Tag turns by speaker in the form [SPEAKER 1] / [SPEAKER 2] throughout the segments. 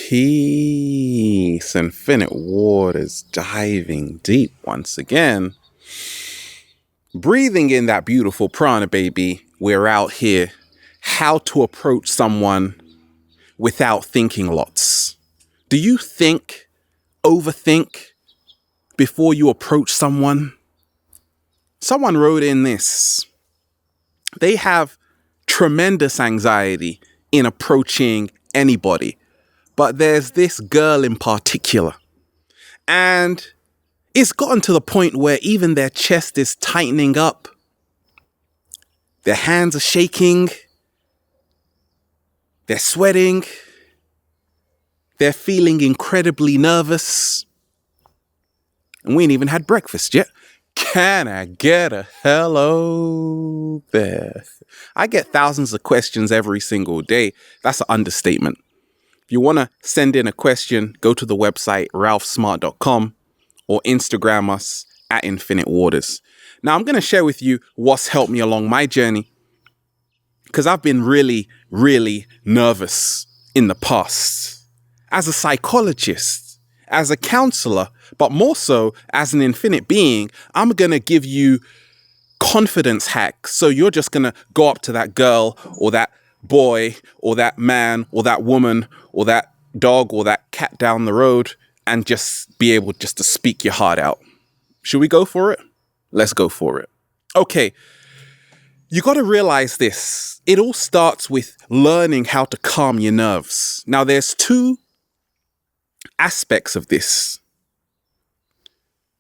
[SPEAKER 1] Peace, Infinite Waters, diving deep once again. Breathing in that beautiful prana, baby. We're out here. How to approach someone without thinking lots. Do you overthink before you approach someone? Someone wrote in this. They have tremendous anxiety in approaching anybody. But there's this girl in particular. And it's gotten to the point where even their chest is tightening up. Their hands are shaking. They're sweating. They're feeling incredibly nervous. And we ain't even had breakfast yet. Can I get a hello there? I get thousands of questions every single day. That's an understatement. If you want to send in a question, go to the website ralphsmart.com or Instagram us at Infinite Waters. Now, I'm going to share with you what's helped me along my journey because I've been really, really nervous in the past. As a psychologist, as a counselor, but more so as an infinite being, I'm going to give you confidence hacks. So you're just going to go up to that girl or that boy or that man or that woman or that dog or that cat down the road and just be able just to speak your heart out. Should we go for it? Let's go for it. Okay. You got to realize this. It all starts with learning how to calm your nerves. Now, there's two aspects of this.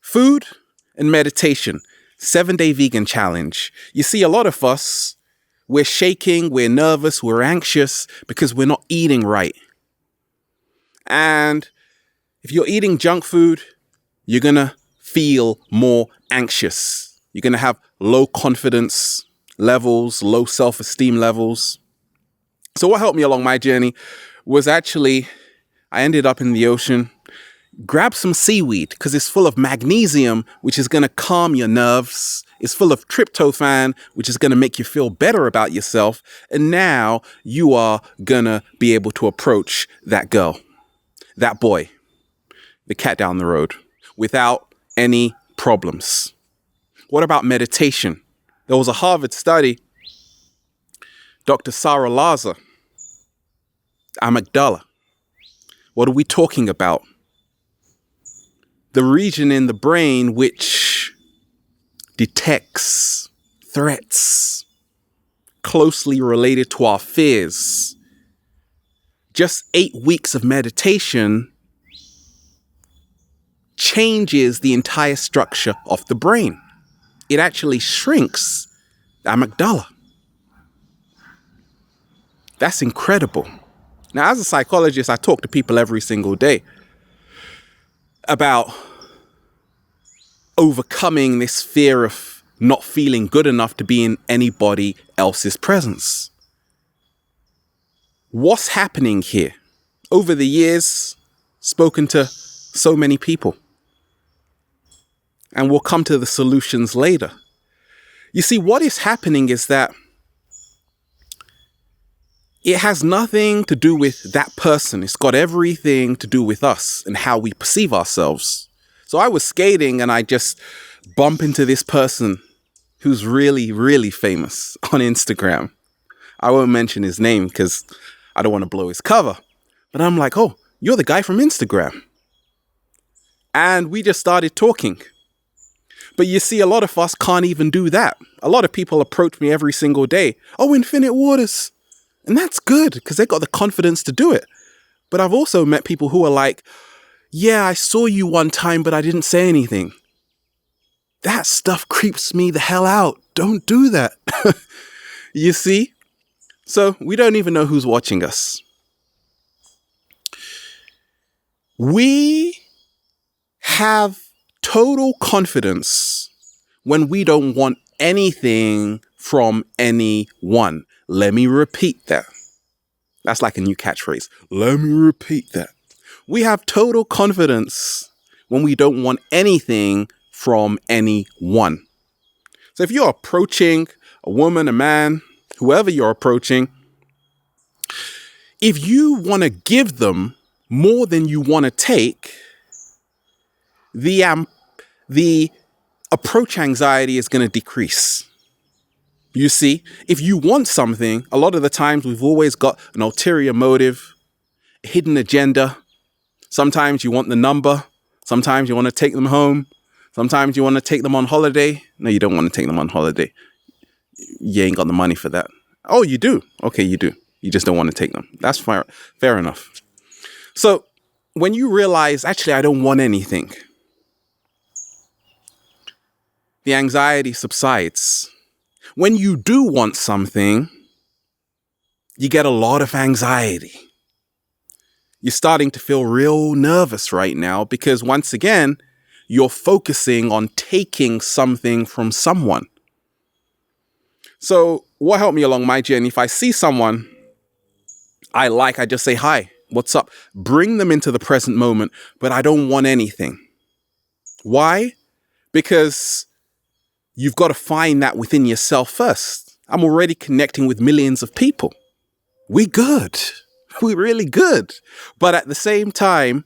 [SPEAKER 1] Food and meditation. 7-day vegan challenge. You see, a lot of us, we're shaking, we're nervous, we're anxious because we're not eating right. And if you're eating junk food, you're going to feel more anxious. You're going to have low confidence levels, low self-esteem levels. So what helped me along my journey was actually, I ended up in the ocean. Grab some seaweed because it's full of magnesium, which is going to calm your nerves. It's full of tryptophan, which is going to make you feel better about yourself. And now you are going to be able to approach that girl, that boy, the cat down the road without any problems. What about meditation? There was a Harvard study. Dr. Sarah Laza, amygdala. What are we talking about? The region in the brain which detects threats closely related to our fears. Just 8 weeks of meditation changes the entire structure of the brain. It actually shrinks the amygdala. That's incredible. Now, as a psychologist, I talk to people every single day about overcoming this fear of not feeling good enough to be in anybody else's presence. What's happening here? Over the years, spoken to so many people. And we'll come to the solutions later. You see, what is happening is that it has nothing to do with that person. It's got everything to do with us and how we perceive ourselves. So I was skating and I just bump into this person who's really, really famous on Instagram. I won't mention his name because I don't want to blow his cover. But I'm like, oh, you're the guy from Instagram. And we just started talking. But you see, a lot of us can't even do that. A lot of people approach me every single day. Oh, Infinite Waters. And that's good because they got the confidence to do it. But I've also met people who are like, yeah, I saw you one time, but I didn't say anything. That stuff creeps me the hell out. Don't do that. You see? So we don't even know who's watching us. We have total confidence when we don't want anything from anyone. Let me repeat that. That's like a new catchphrase. Let me repeat that. We have total confidence when we don't want anything from anyone. So if you're approaching a woman, a man, whoever you're approaching, if you want to give them more than you want to take, the approach anxiety is going to decrease. You see, if you want something, a lot of the times we've always got an ulterior motive, a hidden agenda. Sometimes you want the number. Sometimes you want to take them home. Sometimes you want to take them on holiday. No, you don't want to take them on holiday. You ain't got the money for that. Oh, you do? Okay, you do. You just don't want to take them. That's fair enough. So when you realize, actually, I don't want anything, the anxiety subsides. When you do want something, you get a lot of anxiety. You're starting to feel real nervous right now because once again, you're focusing on taking something from someone. So what helped me along my journey, if I see someone I like, I just say, hi, what's up? Bring them into the present moment, but I don't want anything. Why? Because you've got to find that within yourself first. I'm already connecting with millions of people. We good. We're really good. But at the same time,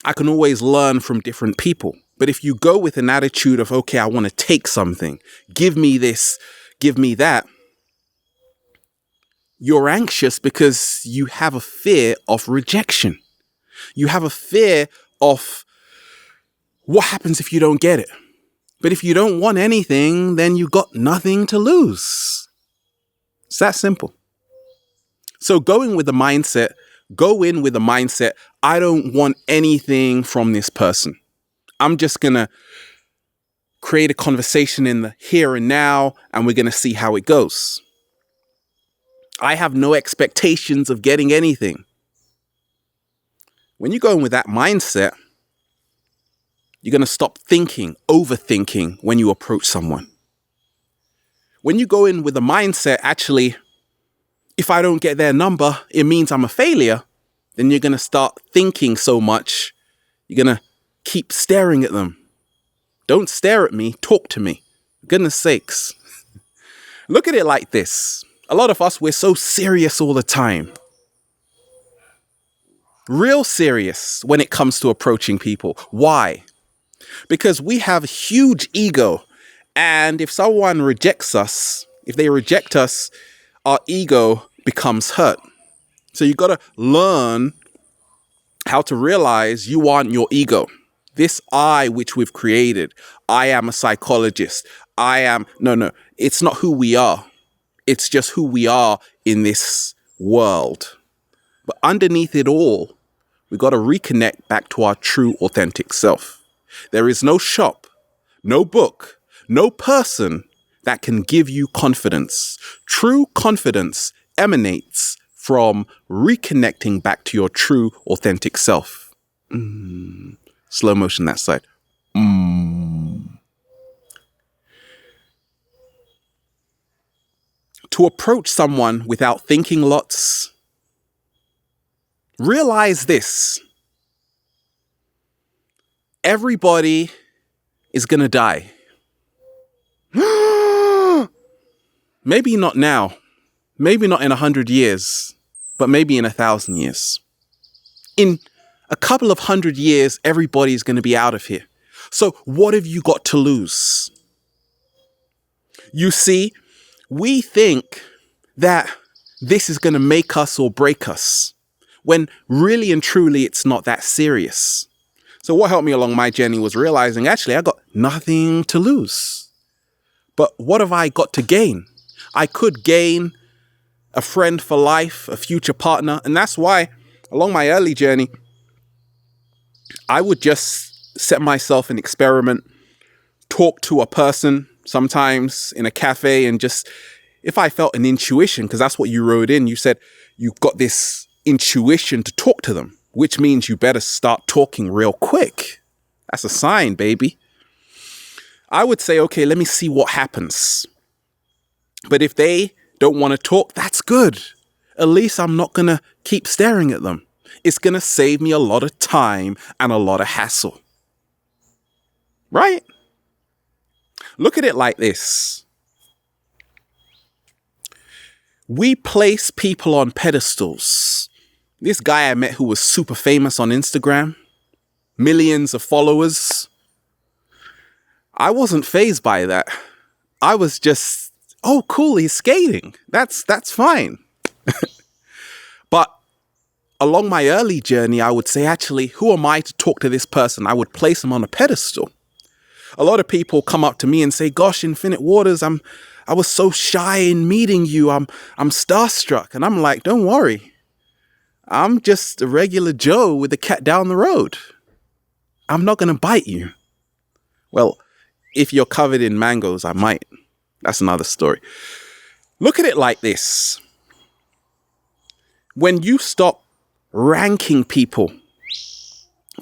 [SPEAKER 1] I can always learn from different people. But if you go with an attitude of, okay, I want to take something, give me this, give me that, you're anxious because you have a fear of rejection. You have a fear of what happens if you don't get it. But if you don't want anything, then you've got nothing to lose. It's that simple. So go in with the mindset, I don't want anything from this person. I'm just going to create a conversation in the here and now, and we're going to see how it goes. I have no expectations of getting anything. When you go in with that mindset, you're going to stop overthinking when you approach someone. When you go in with the mindset, actually, if I don't get their number, it means I'm a failure, then you're going to start thinking so much, you're going to keep staring at them. Don't stare at me, talk to me. For goodness sakes. Look at it like this. A lot of us, we're so serious all the time. Real serious when it comes to approaching people. Why? Because we have a huge ego. And if someone rejects us, if they reject us, our ego becomes hurt. So you got to learn how to realize you aren't your ego. This I which we've created, I am a psychologist. No, it's not who we are. It's just who we are in this world. But underneath it all, we got to reconnect back to our true, authentic self. There is no shop, no book, no person that can give you confidence. True confidence emanates from reconnecting back to your true, authentic self. Slow motion that side. To approach someone without thinking lots, realize this. Everybody is going to die. Maybe not now. Maybe not in 100 years, but maybe in 1,000 years. In a couple of 100 years, everybody's going to be out of here. So what have you got to lose? You see, we think that this is going to make us or break us, when really and truly it's not that serious. So what helped me along my journey was realizing, actually, I got nothing to lose. But what have I got to gain? I could gain a friend for life, a future partner. And that's why along my early journey, I would just set myself an experiment, talk to a person, sometimes in a cafe, and just, if I felt an intuition, because that's what you wrote in, you said you got this intuition to talk to them, which means you better start talking real quick. That's a sign, baby. I would say, okay, let me see what happens. But if they don't want to talk, that's good. At least I'm not going to keep staring at them. It's going to save me a lot of time and a lot of hassle. Right? Look at it like this. We place people on pedestals This guy I met who was super famous on Instagram, millions of followers. I wasn't fazed by that. I was just, oh, cool, he's skating. That's fine. But along my early journey, I would say, actually, who am I to talk to this person? I would place him on a pedestal. A lot of people come up to me and say, gosh, Infinite Waters, I was so shy in meeting you. I'm starstruck. And I'm like, don't worry. I'm just a regular Joe with a cat down the road. I'm not going to bite you. Well, if you're covered in mangoes, I might. That's another story. Look at it like this. When you stop ranking people,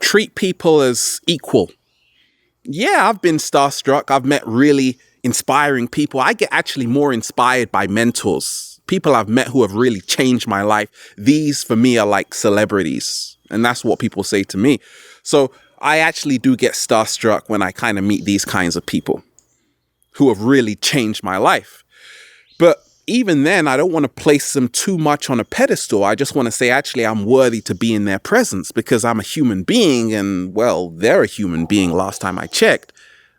[SPEAKER 1] treat people as equal. Yeah, I've been starstruck. I've met really inspiring people. I get actually more inspired by mentors. People I've met who have really changed my life. These, for me, are like celebrities. And that's what people say to me. So I actually do get starstruck when I kind of meet these kinds of people who have really changed my life. But even then, I don't want to place them too much on a pedestal. I just want to say, actually, I'm worthy to be in their presence because I'm a human being. And, well, they're a human being last time I checked.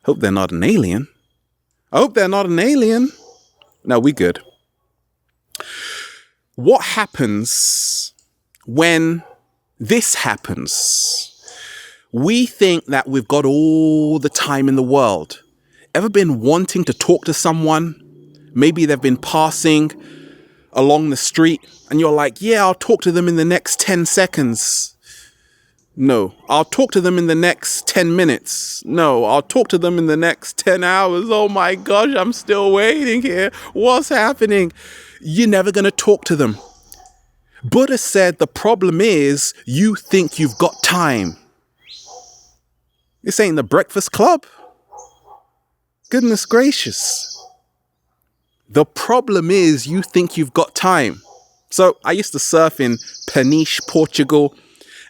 [SPEAKER 1] Hope they're not an alien. I hope they're not an alien. No, we good. What happens when this happens? We think that we've got all the time in the world. Ever been wanting to talk to someone? Maybe they've been passing along the street and you're like, yeah, I'll talk to them in the next 10 seconds. No, I'll talk to them in the next 10 minutes. No, I'll talk to them in the next 10 hours. Oh my gosh, I'm still waiting here. What's happening? You're never going to talk to them. Buddha said the problem is you think you've got time. This ain't the Breakfast Club. Goodness gracious. The problem is you think you've got time. So I used to surf in Peniche, Portugal,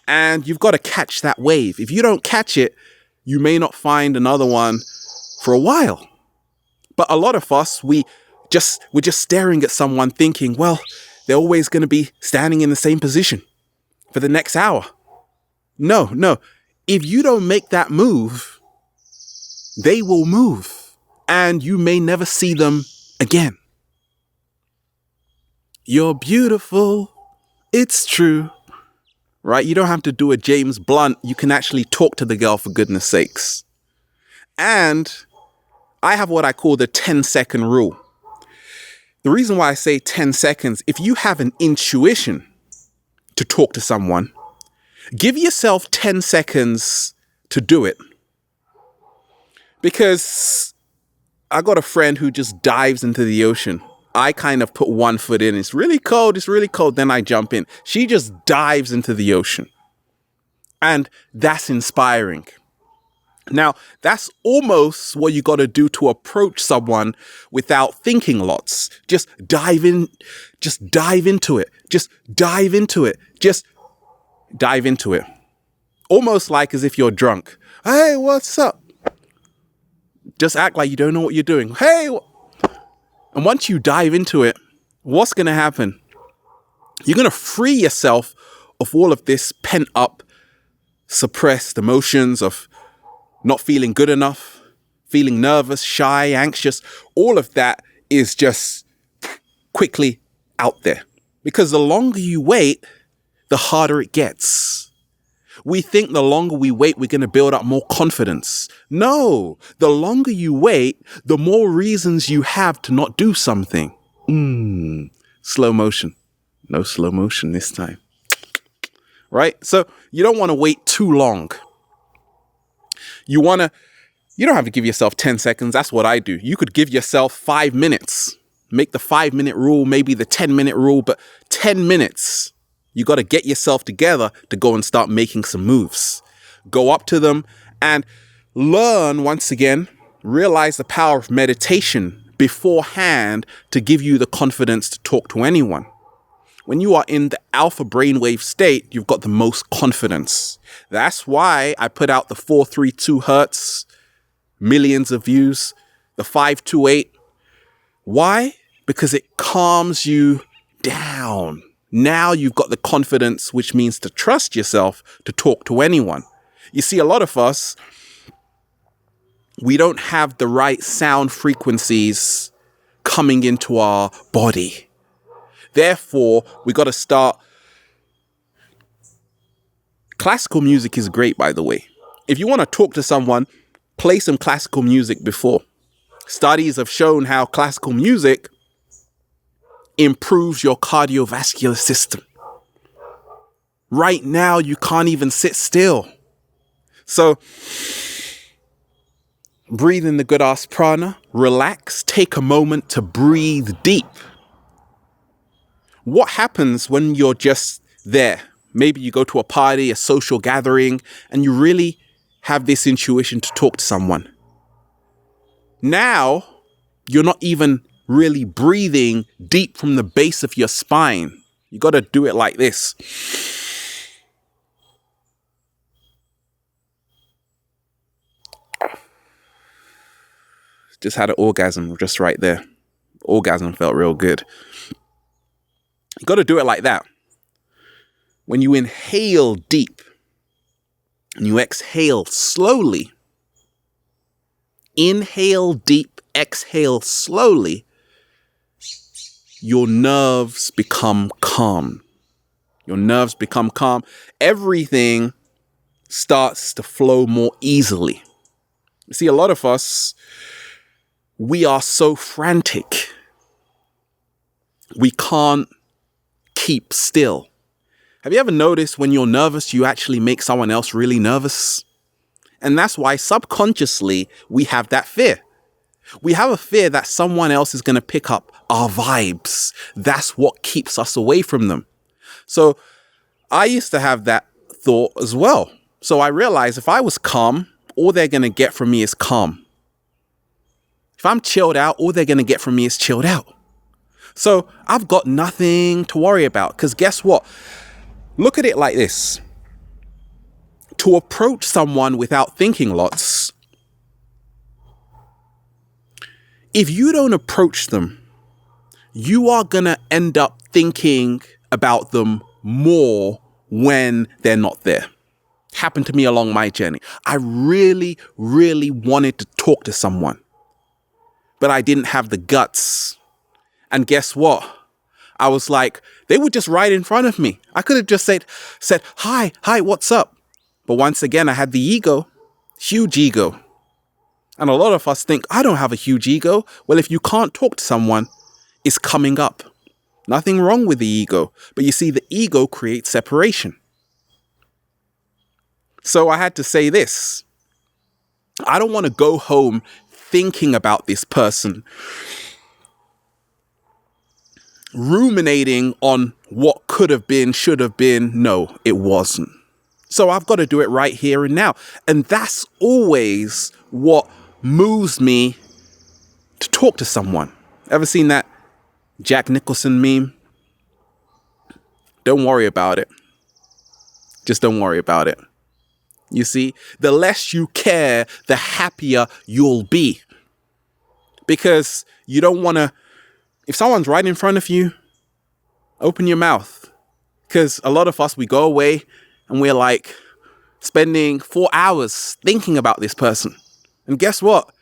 [SPEAKER 1] and you've got to catch that wave. If you don't catch it, you may not find another one for a while. But a lot of us, we're just staring at someone thinking, well, they're always going to be standing in the same position for the next hour. No. If you don't make that move, they will move and you may never see them again. You're beautiful. It's true. Right? You don't have to do a James Blunt. You can actually talk to the girl, for goodness sakes. And I have what I call the 10-second rule. The reason why I say 10 seconds, if you have an intuition to talk to someone, give yourself 10 seconds to do it. Because I got a friend who just dives into the ocean. I kind of put one foot in. It's really cold. Then I jump in. She just dives into the ocean. And that's inspiring. Now, that's almost what you got to do to approach someone without thinking lots. Just dive in. Just dive into it. Just dive into it. Just dive into it. Almost like as if you're drunk. Hey, what's up? Just act like you don't know what you're doing. Hey. And once you dive into it, what's going to happen? You're going to free yourself of all of this pent up, suppressed emotions of not feeling good enough, feeling nervous, shy, anxious. All of that is just quickly out there. Because the longer you wait, the harder it gets. We think the longer we wait, we're going to build up more confidence. No, the longer you wait, the more reasons you have to not do something. Slow motion. No slow motion this time. Right? So you don't want to wait too long. You don't have to give yourself 10 seconds. That's what I do. You could give yourself 5 minutes. Make the 5-minute rule, maybe the 10-minute rule, but 10 minutes. You got to get yourself together to go and start making some moves. Go up to them and learn once again, realize the power of meditation beforehand to give you the confidence to talk to anyone. When you are in the alpha brainwave state, you've got the most confidence. That's why I put out the 432 hertz, millions of views, the 528. Why? Because it calms you down. Now you've got the confidence, which means to trust yourself to talk to anyone. You see, a lot of us, we don't have the right sound frequencies coming into our body. Therefore, we got to start. Classical music is great, by the way. If you want to talk to someone, play some classical music before. Studies have shown how classical music improves your cardiovascular system. Right now, you can't even sit still. So, breathe in the good ass prana, relax, take a moment to breathe deep. What happens when you're just there? Maybe you go to a party, a social gathering, and you really have this intuition to talk to someone. Now, you're not even really breathing deep from the base of your spine. You got to do it like this. Just had an orgasm just right there. Orgasm felt real good. You got to do it like that. When you inhale deep and you exhale slowly, inhale deep, exhale slowly, your nerves become calm. Your nerves become calm. Everything starts to flow more easily. You see, a lot of us, we are so frantic. We can't keep still. Have you ever noticed when you're nervous, you actually make someone else really nervous? And that's why subconsciously we have that fear. We have a fear that someone else is going to pick up our vibes. That's what keeps us away from them. So I used to have that thought as well. So I realized if I was calm, all they're going to get from me is calm. If I'm chilled out, all they're going to get from me is chilled out. So I've got nothing to worry about, because guess what? Look at it like this. To approach someone without thinking lots, if you don't approach them, you are going to end up thinking about them more when they're not there. Happened to me along my journey. I really, really wanted to talk to someone, but I didn't have the guts. And guess what? I was like, they were just right in front of me. I could have just said, hi, what's up? But once again, I had the ego, huge ego. And a lot of us think, I don't have a huge ego. Well, if you can't talk to someone, it's coming up. Nothing wrong with the ego. But you see, the ego creates separation. So I had to say this. I don't want to go home thinking about this person, ruminating on what could have been, should have been. No, it wasn't. So I've got to do it right here and now. And that's always what moves me to talk to someone. Ever seen that Jack Nicholson meme? Don't worry about it. Just don't worry about it. You see, the less you care, the happier you'll be. Because you don't want to, if someone's right in front of you, open your mouth. Because a lot of us, we go away and we're like spending 4 hours thinking about this person. And guess what?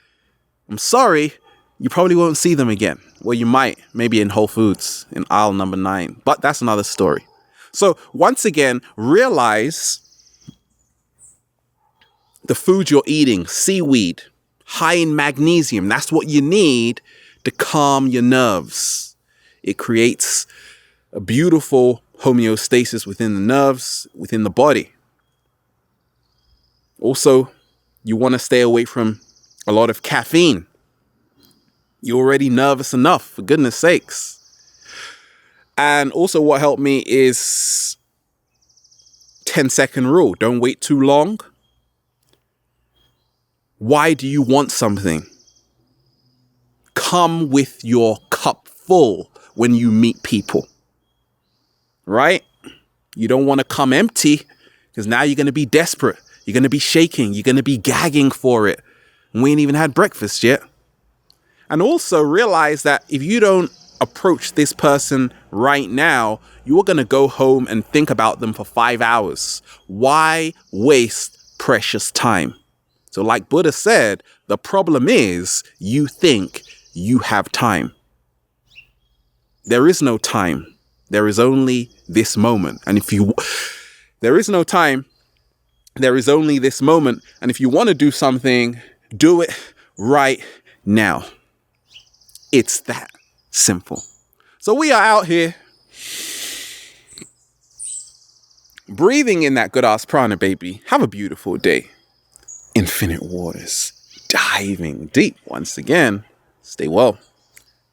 [SPEAKER 1] I'm sorry, you probably won't see them again. Well, you might, maybe in Whole Foods in aisle number 9. But that's another story. So once again, realize the food you're eating, seaweed, high in magnesium. That's what you need to calm your nerves. It creates a beautiful homeostasis within the nerves, within the body. Also, you want to stay away from a lot of caffeine. You're already nervous enough, for goodness sakes. And also what helped me is 10-second rule. Don't wait too long. Why do you want something? Come with your cup full when you meet people. Right? You don't want to come empty, because now you're going to be desperate. You're going to be shaking. You're going to be gagging for it. And we ain't even had breakfast yet. And also realize that if you don't approach this person right now, you are going to go home and think about them for 5 hours. Why waste precious time? So like Buddha said, the problem is you think you have time. There is no time. There is only this moment. And there is no time, there is only this moment. And if you want to do something, do it right now. It's that simple. So we are out here breathing in that good ass prana, baby. Have a beautiful day. Infinite waters, diving deep once again. Stay well,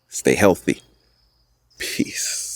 [SPEAKER 1] stay healthy. Peace.